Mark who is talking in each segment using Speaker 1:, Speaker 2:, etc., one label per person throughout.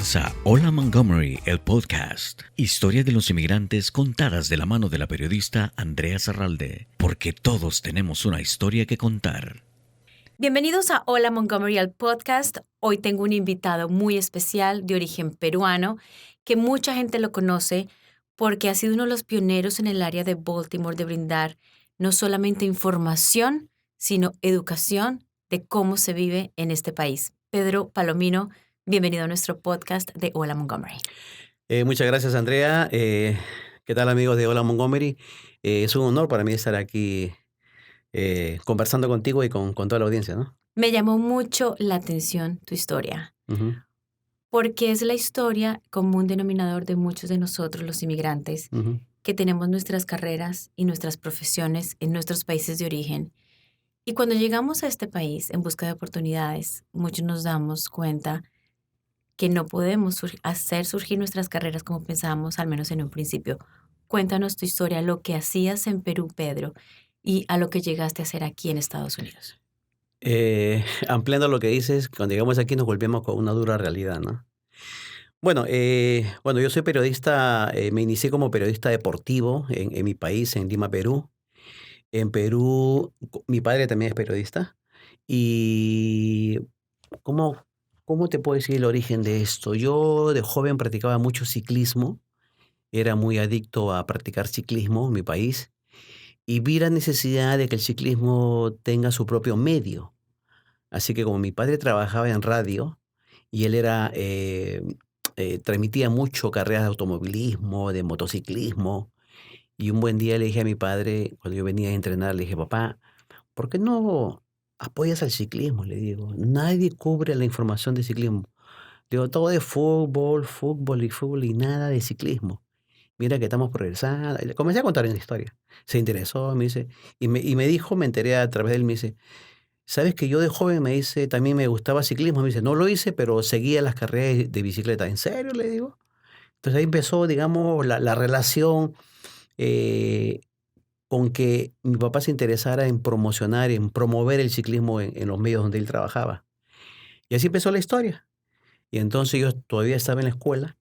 Speaker 1: Comienza Hola Montgomery, el podcast. Historia de los inmigrantes contadas de la mano de la periodista Andrea Zarralde, porque todos tenemos una historia que contar.
Speaker 2: Bienvenidos a Hola Montgomery, el podcast. Hoy tengo un invitado muy especial de origen peruano que mucha gente lo conoce porque ha sido uno de los pioneros en el área de Baltimore de brindar no solamente información, sino educación de cómo se vive en este país. Pedro Palomino, bienvenido a nuestro podcast de Hola Montgomery.
Speaker 3: Muchas gracias, Andrea. ¿Qué tal, amigos de Hola Montgomery? Es un honor para mí estar aquí conversando contigo y con toda la audiencia, ¿no?
Speaker 2: Me llamó mucho la atención tu historia,
Speaker 3: Ujú,
Speaker 2: porque es la historia común denominador de muchos de nosotros, los inmigrantes,
Speaker 3: ujú.
Speaker 2: que tenemos nuestras carreras y nuestras profesiones en nuestros países de origen. Y cuando llegamos a este país en busca de oportunidades, muchos nos damos cuenta que no podemos hacer surgir nuestras carreras como pensábamos, al menos en un principio. Cuéntanos tu historia, lo que hacías en Perú, Pedro, y a lo que llegaste a hacer aquí en Estados Unidos.
Speaker 3: Ampliando lo que dices, cuando llegamos aquí nos volvemos con una dura realidad, ¿no? Bueno, yo soy periodista, me inicié como periodista deportivo en mi país, en Lima, Perú. En Perú, mi padre también es periodista. Y ¿cómo, cómo te puedo decir el origen de esto? Yo de joven practicaba mucho ciclismo. Era muy adicto a practicar ciclismo en mi país y vi la necesidad de que el ciclismo tenga su propio medio. Así que como mi padre trabajaba en radio y él transmitía mucho carreras de automovilismo, de motociclismo, y un buen día le dije a mi padre, cuando yo venía a entrenar, le dije, papá, ¿por qué no apoyas al ciclismo? Le digo, nadie cubre la información de ciclismo. Digo, todo de fútbol, fútbol y nada de ciclismo. Mira que estamos progresando. Y le comencé a contar una historia. Se interesó, me dice, y me dijo, me enteré a través de él, me dice, ¿sabes que yo de joven me dice, también me gustaba ciclismo? Me dice, no lo hice, pero seguía las carreras de bicicleta. ¿En serio? Le digo. Entonces ahí empezó, digamos, la relación eh, con que mi papá se interesara en promocionar, en promover el ciclismo en los medios donde él trabajaba. Y así empezó la historia. Y entonces yo todavía estaba en la escuela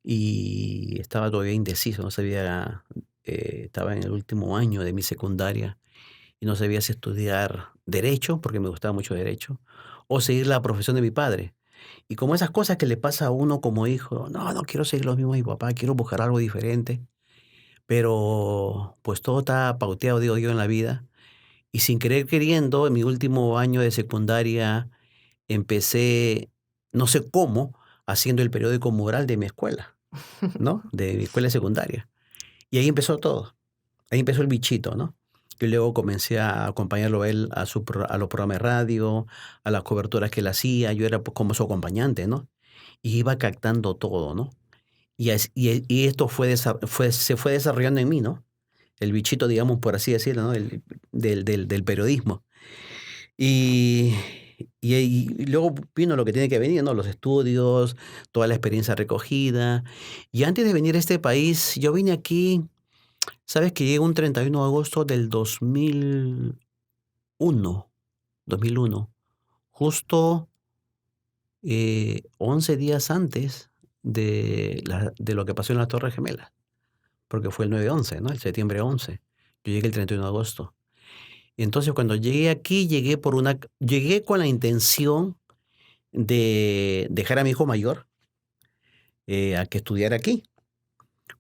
Speaker 3: y estaba todavía indeciso, no sabía, estaba en el último año de mi secundaria y no sabía si estudiar derecho, porque me gustaba mucho derecho, o seguir la profesión de mi padre. Y como esas cosas que le pasa a uno como hijo, no, no quiero seguir lo mismo de mi papá, quiero buscar algo diferente, pero pues todo está pauteado, digo yo, en la vida. Y sin querer queriendo, en mi último año de secundaria empecé, no sé cómo, haciendo el periódico mural de mi escuela, ¿no? De mi escuela secundaria. Y ahí empezó todo. Ahí empezó el bichito, ¿no? Y luego comencé a acompañarlo a él a los programas de radio, a las coberturas que él hacía. Yo era pues, como su acompañante, ¿no? Y iba captando todo, ¿no? Y esto se fue desarrollando en mí, ¿no? El bichito, digamos, por así decirlo, ¿no? Del periodismo. Y, y luego vino lo que tiene que venir, ¿no? Los estudios, toda la experiencia recogida. Y antes de venir a este país, yo vine aquí, sabes que llegué un 31 de agosto del 2001, justo 11 días antes de lo que pasó en las Torres Gemelas, porque fue el 9/11, ¿no? El septiembre 11. Yo llegué el 31 de agosto. Y entonces cuando llegué aquí, llegué con la intención de dejar a mi hijo mayor a que estudiara aquí,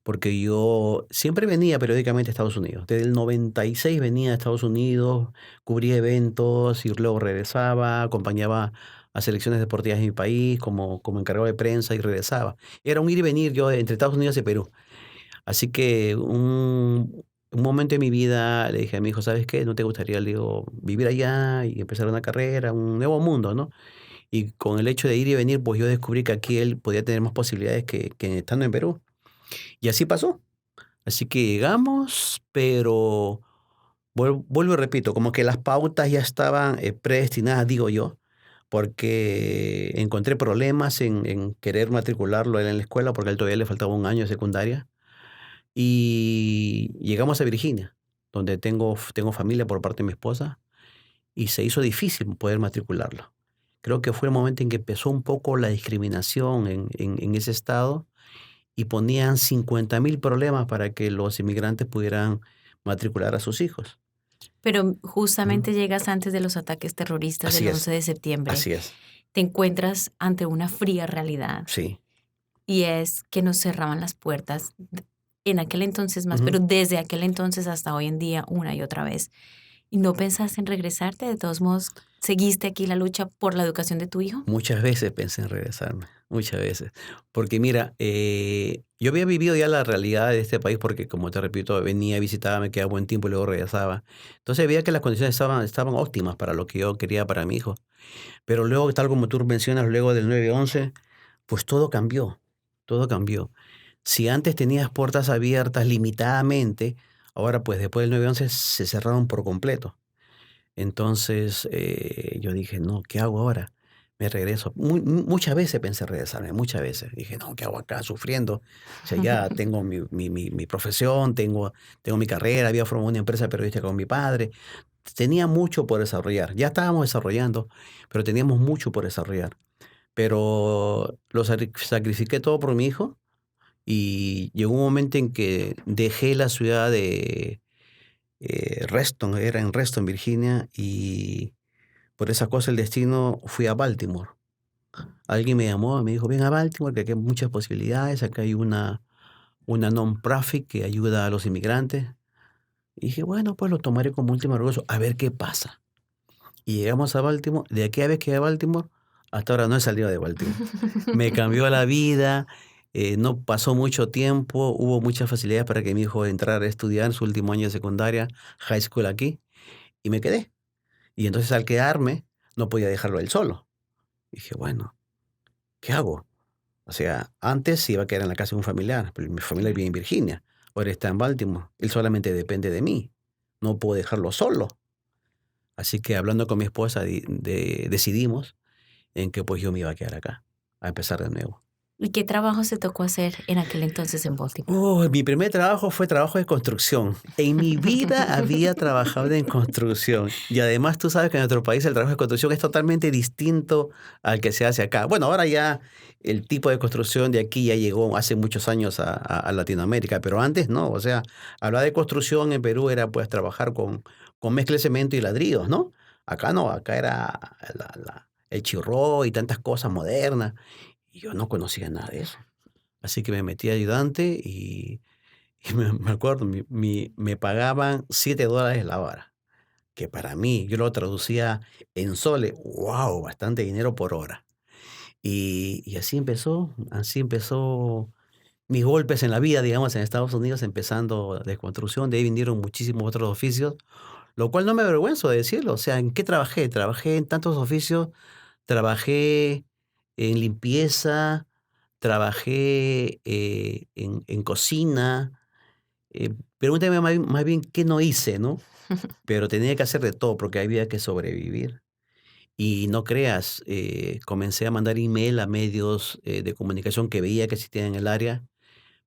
Speaker 3: porque yo siempre venía periódicamente a Estados Unidos. Desde el 96 venía a Estados Unidos, cubría eventos y luego regresaba, acompañaba a selecciones deportivas en mi país como encargado de prensa y regresaba. Era un ir y venir yo entre Estados Unidos y Perú. Así que un momento de mi vida le dije a mi hijo, ¿sabes qué? ¿No te gustaría, le digo, vivir allá y empezar una carrera, un nuevo mundo, ¿no? Y con el hecho de ir y venir, pues yo descubrí que aquí él podía tener más posibilidades que estando en Perú. Y así pasó. Así que llegamos, pero vuelvo y repito, como que las pautas ya estaban predestinadas, digo yo, porque encontré problemas en querer matricularlo a él en la escuela, porque a él todavía le faltaba un año de secundaria. Y llegamos a Virginia, donde tengo familia por parte de mi esposa, y se hizo difícil poder matricularlo. creo que fue el momento en que empezó un poco la discriminación en ese estado y ponían 50.000 problemas para que los inmigrantes pudieran matricular a sus hijos.
Speaker 2: Pero
Speaker 3: Ujú.
Speaker 2: justamente llegas antes de los ataques terroristas
Speaker 3: Así
Speaker 2: del
Speaker 3: es,
Speaker 2: 11 de septiembre.
Speaker 3: así es,
Speaker 2: Te encuentras ante una fría realidad
Speaker 3: sí.
Speaker 2: y es que nos cerraban las puertas en aquel entonces más,
Speaker 3: Ujú.
Speaker 2: pero desde aquel entonces hasta hoy en día una y otra vez. ¿Y no pensaste en regresarte? De todos modos, ¿seguiste aquí la lucha por la educación de tu hijo?
Speaker 3: Muchas veces pensé en regresarme, muchas veces. Porque mira, yo había vivido ya la realidad de este país porque, como te repito, venía, visitaba, me quedaba buen tiempo y luego regresaba. Entonces veía que las condiciones estaban óptimas para lo que yo quería para mi hijo. Pero luego, tal como tú mencionas, luego del 9/11, pues todo cambió, todo cambió. Si antes tenías puertas abiertas limitadamente, ahora pues después del 9/11 se cerraron por completo. Entonces, yo dije: "No, ¿qué hago ahora?". Me regreso. Muchas veces pensé regresarme, muchas veces. Dije: "No, ¿qué hago acá sufriendo?". O sea, ya tengo mi profesión, tengo mi carrera, había formado una empresa periodística con mi padre. Tenía mucho por desarrollar. Ya estábamos desarrollando, pero teníamos mucho por desarrollar. Pero lo sacrifiqué todo por mi hijo, y llegó un momento en que dejé la ciudad de, Reston, era en Reston, Virginia, y por esa cosa el destino fui a Baltimore. Alguien me llamó y me dijo: "Ven a Baltimore, que aquí hay muchas posibilidades, acá hay una non-profit que ayuda a los inmigrantes". Y dije: "Bueno, pues lo tomaré como último recurso, a ver qué pasa". Y llegamos a Baltimore, de aquella vez que llegué a Baltimore, hasta ahora no he salido de Baltimore. Me cambió la vida, no pasó mucho tiempo, hubo muchas facilidades para que mi hijo entrara a estudiar su último año de secundaria, high school aquí, y me quedé. Y entonces al quedarme, no podía dejarlo a él solo. Dije: "Bueno, ¿qué hago?". O sea, antes se iba a quedar en la casa de un familiar, pero mi familia vive en
Speaker 2: Claro.
Speaker 3: Virginia, ahora está en Baltimore. Él solamente depende de mí, no puedo dejarlo solo. Así que hablando con mi esposa decidimos en que pues yo me iba a quedar acá, a empezar de nuevo.
Speaker 2: ¿Y qué trabajo se tocó hacer en aquel entonces en Baltimore?
Speaker 3: Mi primer trabajo fue trabajo de construcción. En mi vida había trabajado en construcción. Y además tú sabes que en nuestro país el trabajo de construcción es totalmente distinto al que se hace acá. Bueno, ahora ya el tipo de construcción de aquí ya llegó hace muchos años a Latinoamérica, pero antes no. O sea, hablar de construcción en Perú era pues trabajar con mezcla de cemento y ladrillos, ¿no? Acá no, acá era el chirro y tantas cosas modernas. Y yo no conocía nada de eso. Así que me metí de ayudante y me acuerdo, me pagaban $7 la hora, que para mí, yo lo traducía en soles, ¡wow! Bastante dinero por hora. Y así empezó mis golpes en la vida, digamos, en Estados Unidos, empezando de construcción, de ahí vinieron muchísimos otros oficios, lo cual no me avergüenzo de decirlo. O sea, ¿en qué trabajé? Trabajé en tantos oficios, trabajé en limpieza, trabajé, en cocina, pregúntame más bien qué no hice, ¿no? Pero tenía que hacer de todo porque había que sobrevivir. Y no creas, comencé a mandar email a medios, de comunicación que veía que existían en el área,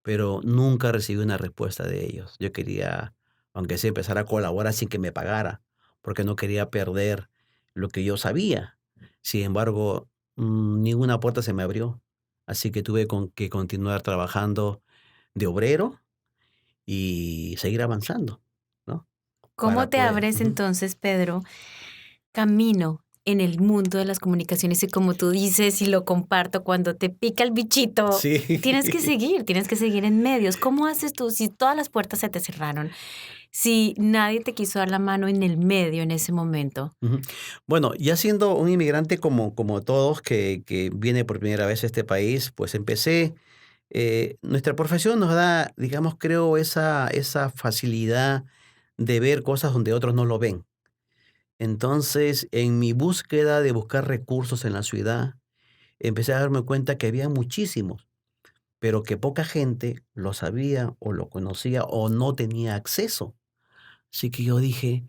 Speaker 3: pero nunca recibí una respuesta de ellos. Yo quería, aunque sea, empezar a colaborar sin que me pagara, porque no quería perder lo que yo sabía. Sin embargo, ninguna puerta se me abrió, así que tuve que continuar trabajando de obrero y seguir avanzando, ¿no?
Speaker 2: ¿Cómo
Speaker 3: Para
Speaker 2: te
Speaker 3: poder
Speaker 2: abres entonces, Pedro, camino en el mundo de las comunicaciones? Y como tú dices, y lo comparto, cuando te pica el bichito,
Speaker 3: Sí.
Speaker 2: tienes que seguir en medios. ¿Cómo haces tú si todas las puertas se te cerraron? Si nadie te quiso dar la mano en el medio en ese momento.
Speaker 3: Ujú. Bueno, ya siendo un inmigrante como todos que viene por primera vez a este país, pues empecé, nuestra profesión nos da, digamos, creo, esa facilidad de ver cosas donde otros no lo ven. Entonces, en mi búsqueda de buscar recursos en la ciudad, empecé a darme cuenta que había muchísimos, pero que poca gente lo sabía o lo conocía o no tenía acceso. Así que yo dije: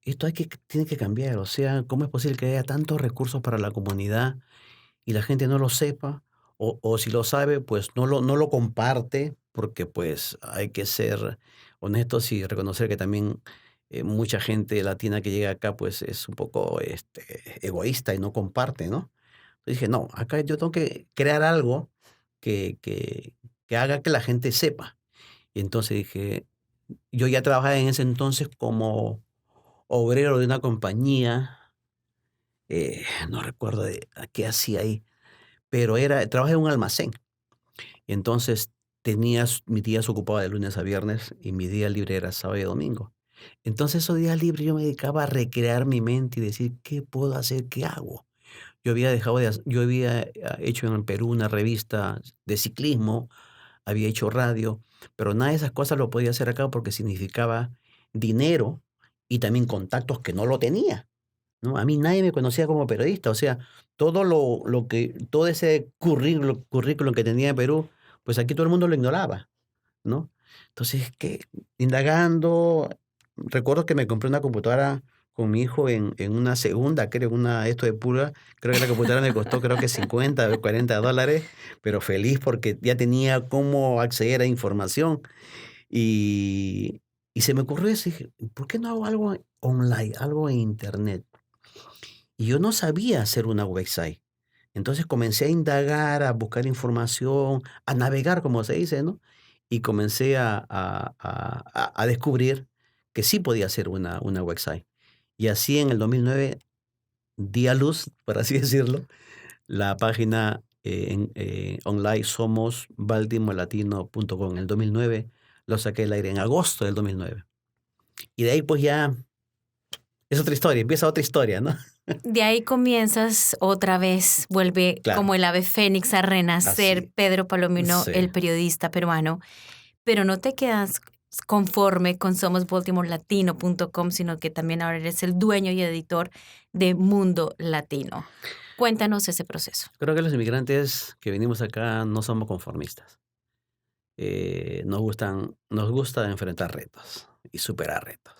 Speaker 3: "Esto tiene que cambiar, o sea, ¿cómo es posible que haya tantos recursos para la comunidad y la gente no lo sepa? O si lo sabe, pues no lo comparte", porque, pues, hay que ser honestos y reconocer que también Mucha gente latina que llega acá pues es un poco egoísta y no comparte, ¿no? Entonces dije, no, acá yo tengo que crear algo que, que, que haga que la gente sepa. Y entonces dije, yo ya trabajaba en ese entonces como obrero de una compañía, no recuerdo de a qué hacía ahí, pero trabajé en un almacén. Y entonces mis días ocupados de lunes a viernes y mi día libre era sábado y domingo. Entonces esos días libres yo me dedicaba a recrear mi mente y decir, ¿qué puedo hacer? ¿Qué hago? Yo había hecho en Perú una revista de ciclismo, había hecho radio, pero nada de esas cosas lo podía hacer acá porque significaba dinero y también contactos que no lo tenía, ¿no? A mí nadie me conocía como periodista, o sea, todo ese currículum que tenía en Perú, pues aquí todo el mundo lo ignoraba, ¿no? Entonces, indagando, recuerdo que me compré una computadora con mi hijo en una segunda, creo, esto de pulga, creo que la computadora me costó creo que 50 o $40, pero feliz porque ya tenía cómo acceder a información. Y, y se me ocurrió eso, dije, ¿por qué no hago algo online, algo en internet? Y yo no sabía hacer una website. Entonces comencé a indagar, a buscar información, a navegar, como se dice, ¿no? Y comencé a descubrir que sí podía hacer una website. Y así en el 2009 di a luz, por así decirlo, la página online somos baltimorelatino.com. En el 2009 lo saqué al aire en agosto del 2009. Y de ahí pues ya es otra historia, empieza otra historia, ¿no?
Speaker 2: De ahí comienzas otra vez, vuelve
Speaker 3: Claro,
Speaker 2: como el ave fénix a renacer
Speaker 3: así,
Speaker 2: Pedro Palomino,
Speaker 3: sí.
Speaker 2: el periodista peruano, pero no te quedas conforme con somosbaltimorelatino.com, sino que también ahora eres el dueño y editor de Mundo Latino. Cuéntanos ese proceso.
Speaker 3: Creo que los inmigrantes que venimos acá no somos conformistas. Nos gusta enfrentar retos y superar retos.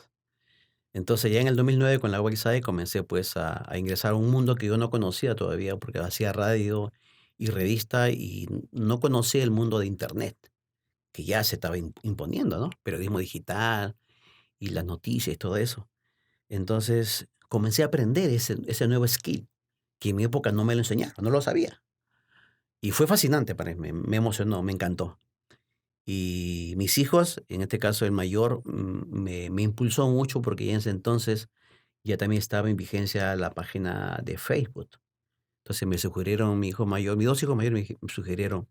Speaker 3: Entonces ya en el 2009 con la website comencé pues a ingresar a un mundo que yo no conocía todavía porque hacía radio y revista y no conocía el mundo de internet, que ya se estaba imponiendo, ¿no? Periodismo digital y las noticias y todo eso. Entonces comencé a aprender ese nuevo skill que en mi época no me lo enseñaron, no lo sabía. Y fue fascinante para mí, me emocionó, me encantó. Y mis hijos, en este caso el mayor, me impulsó mucho porque ya en ese entonces ya también estaba en vigencia la página de Facebook. Entonces me sugirieron, mi hijo mayor, mis dos hijos mayores me sugirieron,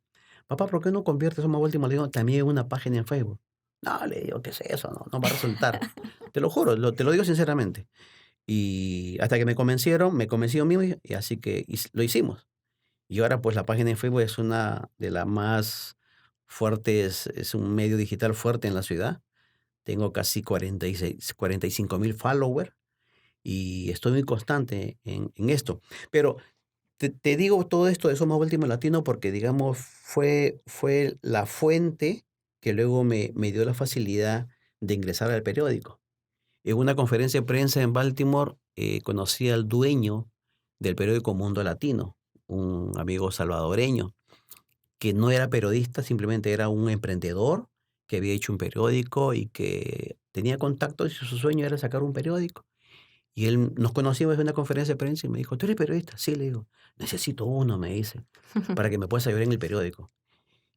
Speaker 3: papá, ¿por qué no conviertes una última León también en una página en Facebook? No, le digo, ¿qué es eso? No, no va a resultar. Te lo juro, te lo digo sinceramente. Y hasta que me convenció mismo y así que lo hicimos. Y ahora pues la página de Facebook es una de las más fuertes, es un medio digital fuerte en la ciudad. Tengo casi 45,000 followers y estoy muy constante en esto. Pero te digo todo esto de Somos Baltimore Latino porque, digamos, fue la fuente que luego me dio la facilidad de ingresar al periódico. En una conferencia de prensa en Baltimore, conocí al dueño del periódico Mundo Latino, un amigo salvadoreño, que no era periodista, simplemente era un emprendedor que había hecho un periódico y que tenía contactos y su sueño era sacar un periódico. Y él nos conocimos en una conferencia de prensa y me dijo, ¿tú eres periodista? Sí, le digo, necesito uno, me dice, para que me puedas ayudar en el periódico.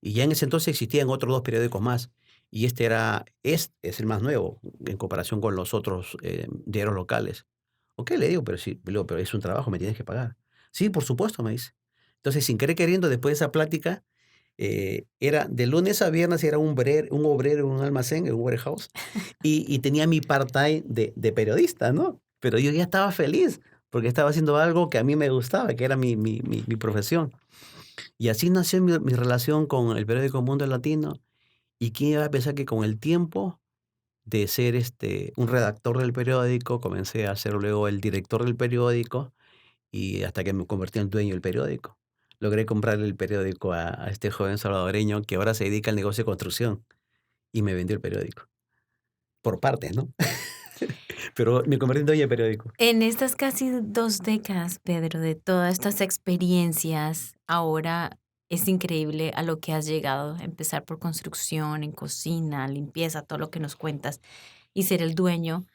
Speaker 3: Y ya en ese entonces existían otros dos periódicos más. Y es el más nuevo en comparación con los otros diarios locales. Ok, le digo, pero sí, le digo, pero es un trabajo, me tienes que pagar. Sí, por supuesto, me dice. Entonces, sin querer queriendo, después de esa plática, era de lunes a viernes, era un obrero en un almacén, en un warehouse, y tenía mi part-time de periodista, ¿no? Pero yo ya estaba feliz, porque estaba haciendo algo que a mí me gustaba, que era mi profesión. Y así nació mi relación con el periódico Mundo Latino. ¿Y quién iba a pensar que con el tiempo de ser un redactor del periódico, comencé a ser luego el director del periódico y hasta que me convertí en dueño del periódico? Logré comprarle el periódico a este joven salvadoreño que ahora se dedica al negocio de construcción y me vendió el periódico. Por partes, ¿no? Pero me convertí en dueño del periódico.
Speaker 2: En estas casi 2 décadas, Pedro, de todas estas experiencias, ahora es increíble a lo que has llegado, empezar por construcción, en cocina, limpieza, todo lo que nos cuentas, y ser el dueño.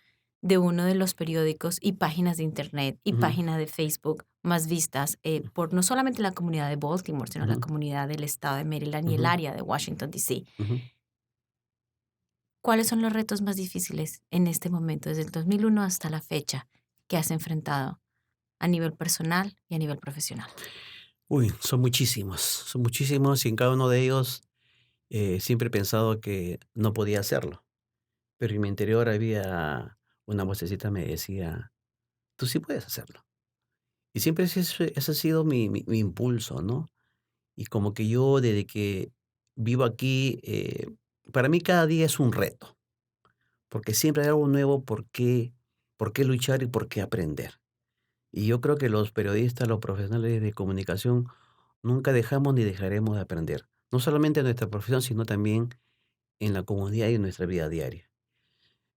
Speaker 2: de uno de los periódicos y páginas de internet y páginas de Facebook más vistas por no solamente la comunidad de Baltimore, sino la comunidad del estado de Maryland y el área de Washington, D.C. ¿Cuáles son los retos más difíciles en este momento, desde el 2001 hasta la fecha, que has enfrentado a nivel personal y a nivel profesional?
Speaker 3: Son muchísimos y en cada uno de ellos siempre he pensado que no podía hacerlo. Pero en mi interior había una vocecita que me decía, tú sí puedes hacerlo. Y siempre ese ha sido mi impulso, ¿no? Y como que yo desde que vivo aquí, para mí cada día es un reto, porque siempre hay algo nuevo por qué luchar y por qué aprender. Y yo creo que los periodistas, los profesionales de comunicación, nunca dejamos ni dejaremos de aprender. No solamente en nuestra profesión, sino también en la comunidad y en nuestra vida diaria.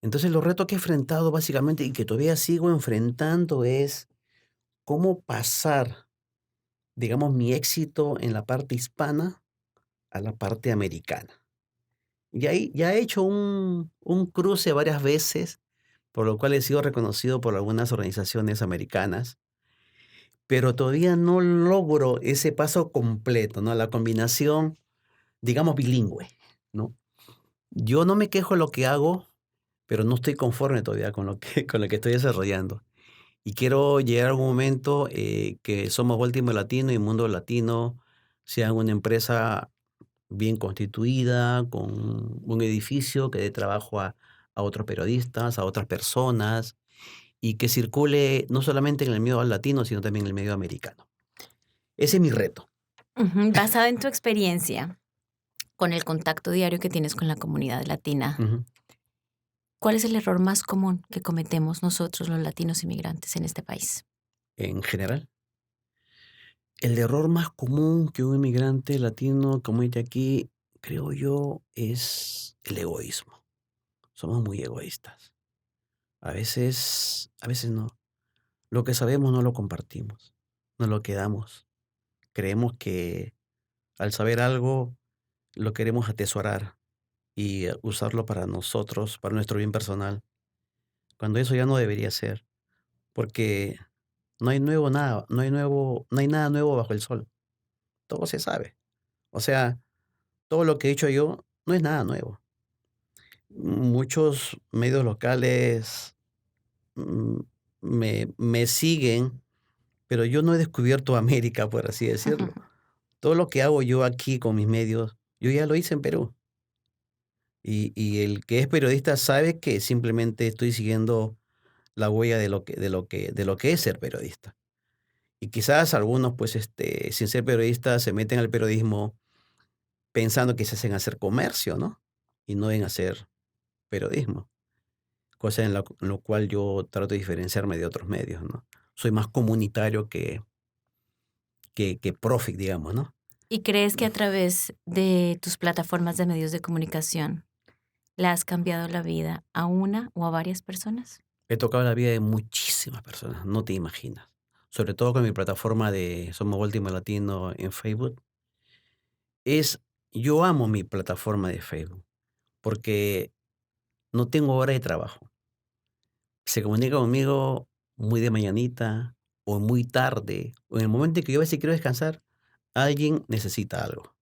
Speaker 3: Entonces, los retos que he enfrentado básicamente y que todavía sigo enfrentando es cómo pasar, digamos, mi éxito en la parte hispana a la parte americana. Y ahí ya he hecho un cruce varias veces, por lo cual he sido reconocido por algunas organizaciones americanas, pero todavía no logro ese paso completo, ¿no? La combinación, digamos, bilingüe, ¿no? Yo no me quejo de lo que hago, pero no estoy conforme todavía con con lo que estoy desarrollando. Y quiero llegar a un momento que Somos Baltimore Latino y Mundo Latino sean una empresa bien constituida, con un edificio que dé trabajo a otros periodistas, a otras personas, y que circule no solamente en el medio latino, sino también en el medio americano. Ese es mi reto.
Speaker 2: Basado en tu experiencia con el contacto diario que tienes con la comunidad latina,
Speaker 3: Ujú.
Speaker 2: ¿cuál es el error más común que cometemos nosotros los latinos inmigrantes en este país?
Speaker 3: En general, el error más común que un inmigrante latino comete aquí, creo yo, es el egoísmo. Somos muy egoístas. A veces no. Lo que sabemos no lo compartimos, no lo quedamos. Creemos que al saber algo lo queremos atesorar y usarlo para nosotros, para nuestro bien personal, cuando eso ya no debería ser, porque no hay nada nuevo bajo el sol. Todo se sabe. O sea, todo lo que he hecho yo no es nada nuevo. Muchos medios locales mm, me siguen, pero yo no he descubierto América, por así decirlo. Todo lo que hago yo aquí con mis medios, yo ya lo hice en Perú. Y el que es periodista sabe que simplemente estoy siguiendo la huella de lo que es ser periodista. Y quizás algunos, pues, sin ser periodistas, se meten al periodismo pensando que se hacen hacer comercio, ¿no? Y no en hacer periodismo. Cosa en lo cual yo trato de diferenciarme de otros medios, ¿no? Soy más comunitario que profit, digamos, ¿no?
Speaker 2: ¿Y crees que a través de tus plataformas de medios de comunicación le has cambiado la vida a una o a varias personas?
Speaker 3: He tocado la vida de muchísimas personas, no te imaginas. Sobre todo con mi plataforma de Somos Baltimore Latino en Facebook. Yo amo mi plataforma de Facebook porque no tengo hora de trabajo. Se comunica conmigo muy de mañanita o muy tarde o en el momento en que yo a veces quiero descansar, alguien necesita algo.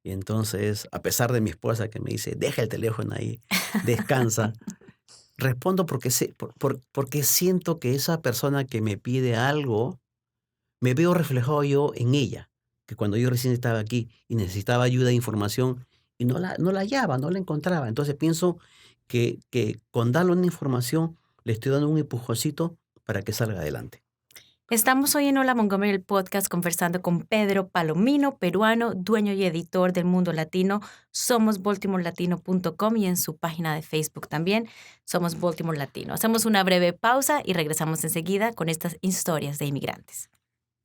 Speaker 3: Y entonces, a pesar de mi esposa que me dice, deja el teléfono ahí, descansa, respondo porque siento que esa persona que me pide algo, me veo reflejado yo en ella, que cuando yo recién estaba aquí y necesitaba ayuda e información y no la hallaba, no la encontraba. Entonces pienso que con darle una información le estoy dando un empujoncito para que salga adelante.
Speaker 2: Estamos hoy en Hola Montgomery, el podcast, conversando con Pedro Palomino, peruano, dueño y editor del Mundo Latino. Somos baltimorelatino.com y en su página de Facebook también, Somos Baltimore Latino. Hacemos una breve pausa y regresamos enseguida con estas historias de inmigrantes.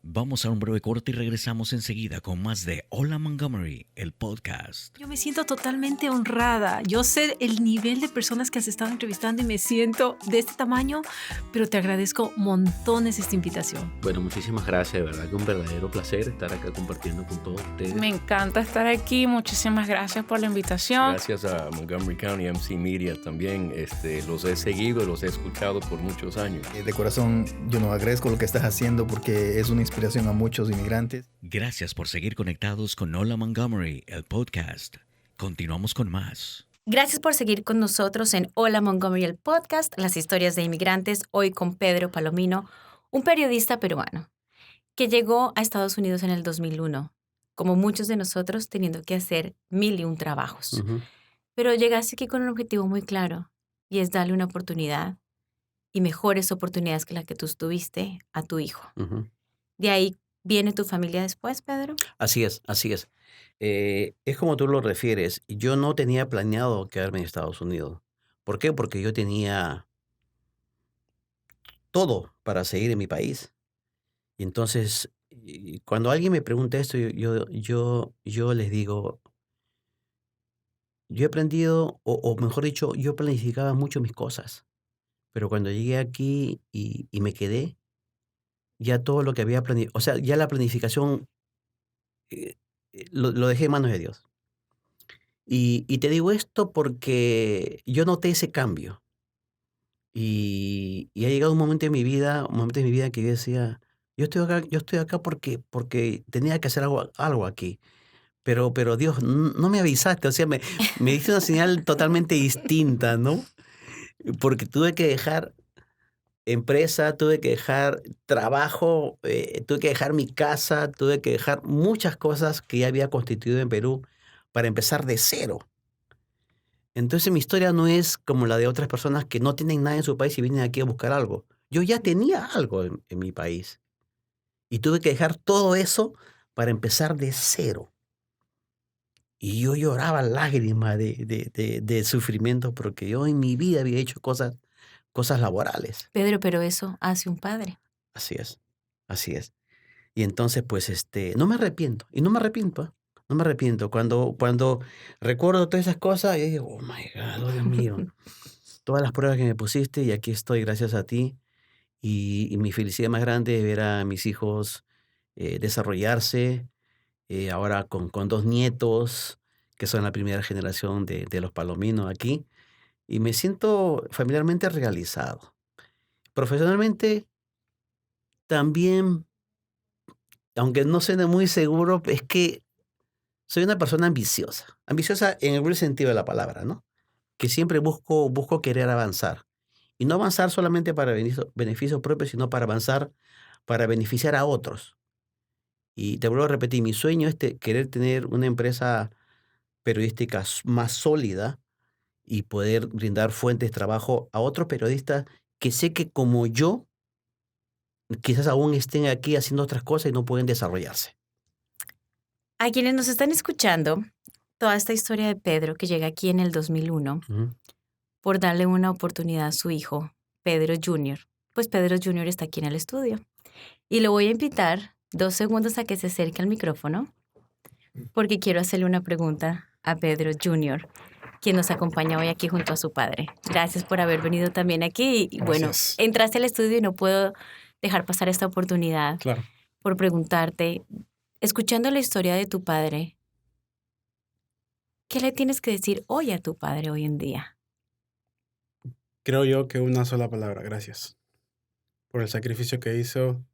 Speaker 1: Vamos a un breve corte y regresamos enseguida con más de Hola Montgomery, el podcast.
Speaker 4: Yo me siento totalmente honrada. Yo sé el nivel de personas que has estado entrevistando y me siento de este tamaño, pero te agradezco montones esta invitación.
Speaker 3: Bueno, muchísimas gracias, de verdad que un verdadero placer estar acá compartiendo con todos ustedes.
Speaker 5: Me encanta estar aquí. Muchísimas gracias por la invitación.
Speaker 6: Gracias a Montgomery County MC Media también. Los he seguido, los he escuchado por muchos años.
Speaker 7: De corazón, yo nos agradezco lo que estás haciendo porque es una inspiración a muchos inmigrantes.
Speaker 1: Gracias por seguir conectados con Hola Montgomery, el podcast. Continuamos con más.
Speaker 2: Gracias por seguir con nosotros en Hola Montgomery, el podcast, las historias de inmigrantes, hoy con Pedro Palomino, un periodista peruano que llegó a Estados Unidos en el 2001, como muchos de nosotros teniendo que hacer 1001 trabajos.
Speaker 3: Ujú,
Speaker 2: Pero llegaste aquí con un objetivo muy claro y es darle una oportunidad y mejores oportunidades que la que tú tuviste a tu hijo.
Speaker 3: ujú.
Speaker 2: ¿De ahí viene tu familia después, Pedro?
Speaker 3: Así es, así es. Es como tú lo refieres. Yo no tenía planeado quedarme en Estados Unidos. ¿Por qué? Porque yo tenía todo para seguir en mi país. Y entonces, cuando alguien me pregunta esto, yo les digo, yo he aprendido, o mejor dicho, yo planificaba mucho mis cosas. Pero cuando llegué aquí y me quedé, ya todo lo que había planificado, o sea, ya la planificación eh, lo dejé en manos de Dios. Y te digo esto porque yo noté ese cambio. Y ha llegado un momento en mi vida que yo decía, yo estoy acá porque tenía que hacer algo aquí. Pero Dios, no me avisaste, o sea, me diste una señal totalmente distinta, ¿no? Porque tuve que dejar empresa, tuve que dejar trabajo, tuve que dejar mi casa, tuve que dejar muchas cosas que ya había constituido en Perú para empezar de cero. Entonces mi historia no es como la de otras personas que no tienen nada en su país y vienen aquí a buscar algo. Yo ya tenía algo en mi país y tuve que dejar todo eso para empezar de cero. Y yo lloraba lágrimas de sufrimiento porque yo en mi vida había hecho cosas laborales.
Speaker 2: Pedro, pero eso hace un padre.
Speaker 3: Así es, así es. Y entonces, pues, no me arrepiento. Y no me arrepiento, ¿ah? No me arrepiento. Cuando recuerdo todas esas cosas, yo digo, oh my God, oh Dios mío, todas las pruebas que me pusiste y aquí estoy gracias a ti. Y mi felicidad más grande es ver a mis hijos desarrollarse, ahora con dos nietos, que son la primera generación de los palominos aquí. Y me siento familiarmente realizado. Profesionalmente, también, aunque no suene muy seguro, es que soy una persona ambiciosa. Ambiciosa en el buen sentido de la palabra, ¿no? Que siempre busco querer avanzar. Y no avanzar solamente para beneficio propio, sino para avanzar, para beneficiar a otros. Y te vuelvo a repetir, mi sueño es querer tener una empresa periodística más sólida y poder brindar fuentes de trabajo a otros periodistas que sé que como yo, quizás aún estén aquí haciendo otras cosas y no pueden desarrollarse.
Speaker 2: A quienes nos están escuchando, toda esta historia de Pedro que llega aquí en el 2001
Speaker 3: Ujú.
Speaker 2: por darle una oportunidad a su hijo, Pedro Jr. Pues Pedro Jr. está aquí en el estudio. Y lo voy a invitar 2 segundos a que se acerque al micrófono porque quiero hacerle una pregunta a Pedro Jr., quien nos acompaña hoy aquí junto a su padre. Gracias por haber venido también aquí. Y bueno,
Speaker 8: Gracias.
Speaker 2: entraste al estudio y no puedo dejar pasar esta oportunidad
Speaker 8: Claro.
Speaker 2: por preguntarte, escuchando la historia de tu padre, ¿qué le tienes que decir hoy a tu padre hoy en día?
Speaker 8: Creo yo que una sola palabra, gracias. Por el sacrificio que hizo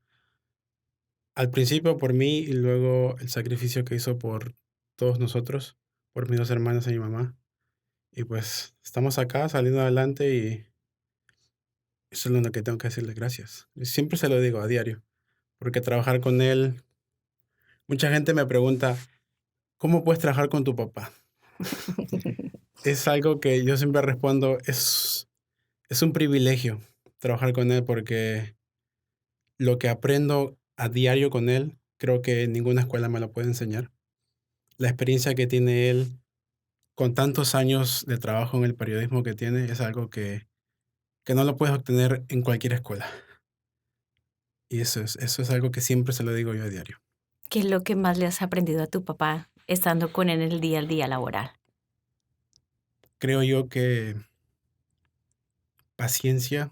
Speaker 8: al principio por mí y luego el sacrificio que hizo por todos nosotros, por mis 2 hermanas y mi mamá. Y pues estamos acá saliendo adelante y eso es lo que tengo que decirle gracias. Y siempre se lo digo a diario, porque trabajar con él, mucha gente me pregunta, ¿cómo puedes trabajar con tu papá? Es algo que yo siempre respondo, es un privilegio trabajar con él porque lo que aprendo a diario con él, creo que ninguna escuela me lo puede enseñar. La experiencia que tiene él con tantos años de trabajo en el periodismo que tiene es algo que no lo puedes obtener en cualquier escuela. Y eso es algo que siempre se lo digo yo a diario.
Speaker 2: ¿Qué es lo que más le has aprendido a tu papá estando con él en el día al día laboral?
Speaker 8: Creo yo que paciencia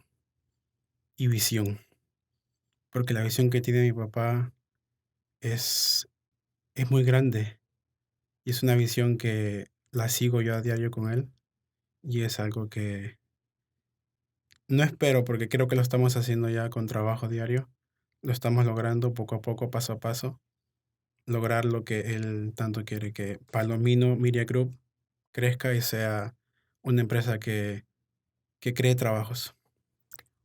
Speaker 8: y visión, porque la visión que tiene mi papá es, es muy grande y es una visión que la sigo yo a diario con él y es algo que no espero porque creo que lo estamos haciendo ya con trabajo diario, lo estamos logrando poco a poco, paso a paso, lograr lo que él tanto quiere, que Palomino Media Group crezca y sea una empresa que cree trabajos.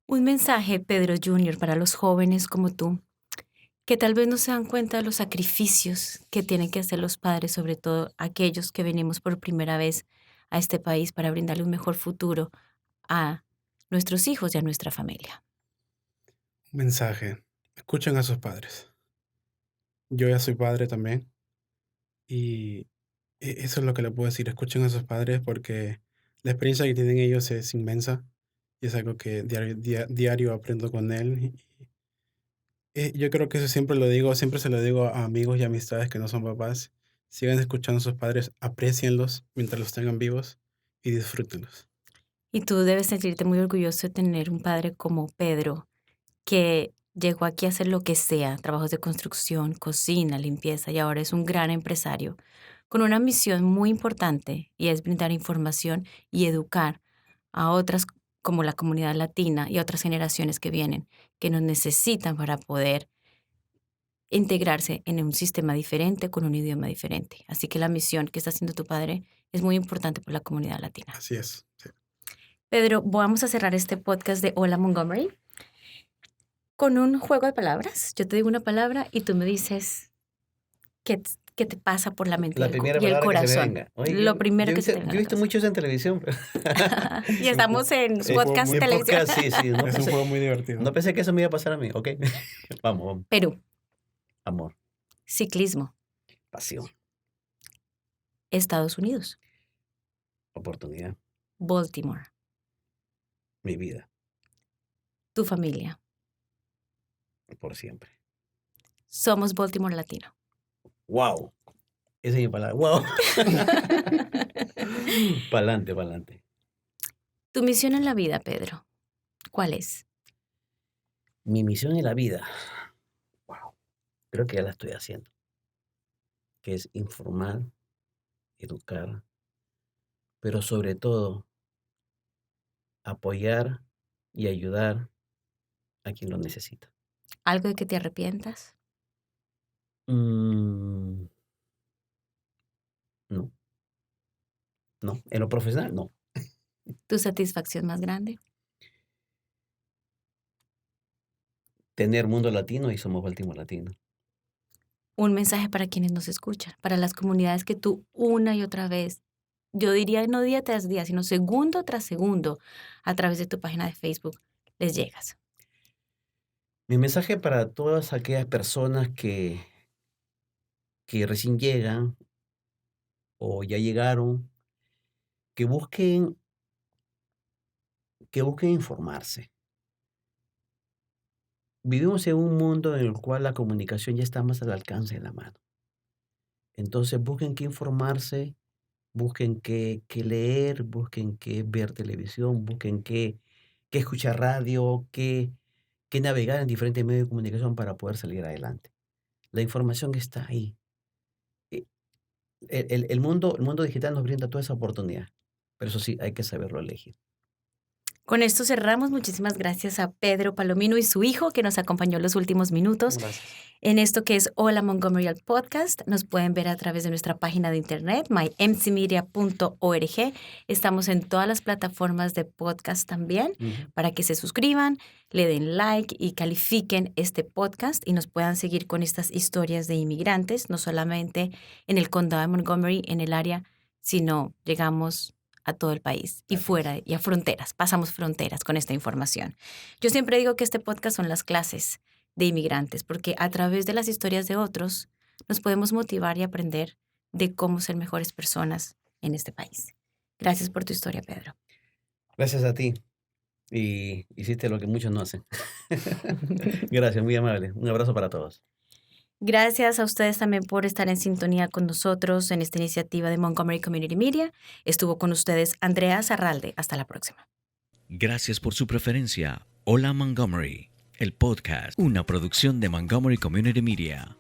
Speaker 2: Un mensaje, Pedro Jr., para los jóvenes como tú, que tal vez no se dan cuenta de los sacrificios que tienen que hacer los padres, sobre todo aquellos que venimos por primera vez a este país para brindarle un mejor futuro a nuestros hijos y a nuestra familia.
Speaker 8: Mensaje, escuchen a sus padres. Yo ya soy padre también y eso es lo que le puedo decir, escuchen a sus padres porque la experiencia que tienen ellos es inmensa y es algo que diario aprendo con él. Yo creo que eso siempre lo digo, siempre se lo digo a amigos y amistades que no son papás. Sigan escuchando a sus padres, aprécienlos mientras los tengan vivos y disfrútenlos.
Speaker 2: Y tú debes sentirte muy orgulloso de tener un padre como Pedro, que llegó aquí a hacer lo que sea, trabajos de construcción, cocina, limpieza, y ahora es un gran empresario con una misión muy importante y es brindar información y educar a otras como la comunidad latina y a otras generaciones que vienen, que nos necesitan para poder integrarse en un sistema diferente con un idioma diferente. Así que la misión que está haciendo tu padre es muy importante por la comunidad latina.
Speaker 8: Así es. Sí.
Speaker 2: Pedro, vamos a cerrar este podcast de Hola Montgomery con un juego de palabras. Yo te digo una palabra y tú me dices qué te pasa por la mente
Speaker 3: La
Speaker 2: y
Speaker 3: primera
Speaker 2: el
Speaker 3: palabra que se me
Speaker 2: corazón.
Speaker 3: venga. Oye,
Speaker 2: Lo primero que se te venga
Speaker 3: yo
Speaker 2: a
Speaker 3: he
Speaker 2: la
Speaker 3: visto
Speaker 2: cabeza.
Speaker 3: mucho eso en televisión.
Speaker 2: Y estamos en
Speaker 8: un juego
Speaker 2: podcast
Speaker 8: muy-
Speaker 3: En
Speaker 2: televisión.
Speaker 3: podcast, sí, sí. No
Speaker 8: Es un
Speaker 3: pensé,
Speaker 8: juego muy divertido.
Speaker 3: no pensé que eso me iba a pasar a mí. Ok. Vamos.
Speaker 2: Perú,
Speaker 3: Amor,
Speaker 2: ciclismo,
Speaker 3: pasión,
Speaker 2: Estados Unidos,
Speaker 3: oportunidad,
Speaker 2: Baltimore,
Speaker 3: mi vida,
Speaker 2: tu familia.
Speaker 3: por siempre.
Speaker 2: Somos Baltimore Latino.
Speaker 3: Wow. Esa es mi palabra. Wow. Pa'lante, pa'lante.
Speaker 2: Tu misión en la vida, Pedro, ¿cuál es?
Speaker 3: Mi misión en la vida. Wow. Creo que ya la estoy haciendo. Que es informar, educar, pero sobre todo apoyar y ayudar a quien lo necesita.
Speaker 2: ¿Algo de que te arrepientas?
Speaker 3: No, no. En lo profesional, no.
Speaker 2: ¿Tu satisfacción más grande?
Speaker 3: Tener Mundo Latino y somos Baltimore Latino.
Speaker 2: Un mensaje para quienes nos escuchan, para las comunidades que tú una y otra vez, yo diría no día tras día, sino segundo tras segundo, a través de tu página de Facebook, les llegas.
Speaker 3: Mi mensaje para todas aquellas personas que recién llegan o ya llegaron, que busquen informarse. Vivimos en un mundo en el cual la comunicación ya está más al alcance de la mano. Entonces busquen qué informarse, busquen qué leer, busquen qué ver televisión, busquen qué escuchar radio, qué navegar en diferentes medios de comunicación para poder salir adelante. La información está ahí. Eh, El mundo digital nos brinda toda esa oportunidad, pero eso sí, hay que saberlo elegir.
Speaker 2: Con esto cerramos. Muchísimas gracias a Pedro Palomino y su hijo que nos acompañó en los últimos minutos.
Speaker 3: Gracias.
Speaker 2: En esto que es Hola Montgomery al podcast, nos pueden ver a través de nuestra página de internet, mymcmedia.org. Estamos en todas las plataformas de podcast también para que se suscriban, le den like y califiquen este podcast y nos puedan seguir con estas historias de inmigrantes, no solamente en el condado de Montgomery, en el área, sino llegamos a todo el país y fuera y a fronteras, pasamos fronteras con esta información. Yo siempre digo que este podcast son las clases de inmigrantes, porque a través de las historias de otros nos podemos motivar y aprender de cómo ser mejores personas en este país. Gracias por tu historia, Pedro.
Speaker 3: Gracias a ti. y hiciste lo que muchos no hacen. Gracias, muy amable. Un abrazo para todos.
Speaker 2: Gracias a ustedes también por estar en sintonía con nosotros en esta iniciativa de Montgomery Community Media. Estuvo con ustedes Andrea Zarralde. Hasta la próxima.
Speaker 1: Gracias por su preferencia. Hola Montgomery, el podcast, una producción de Montgomery Community Media.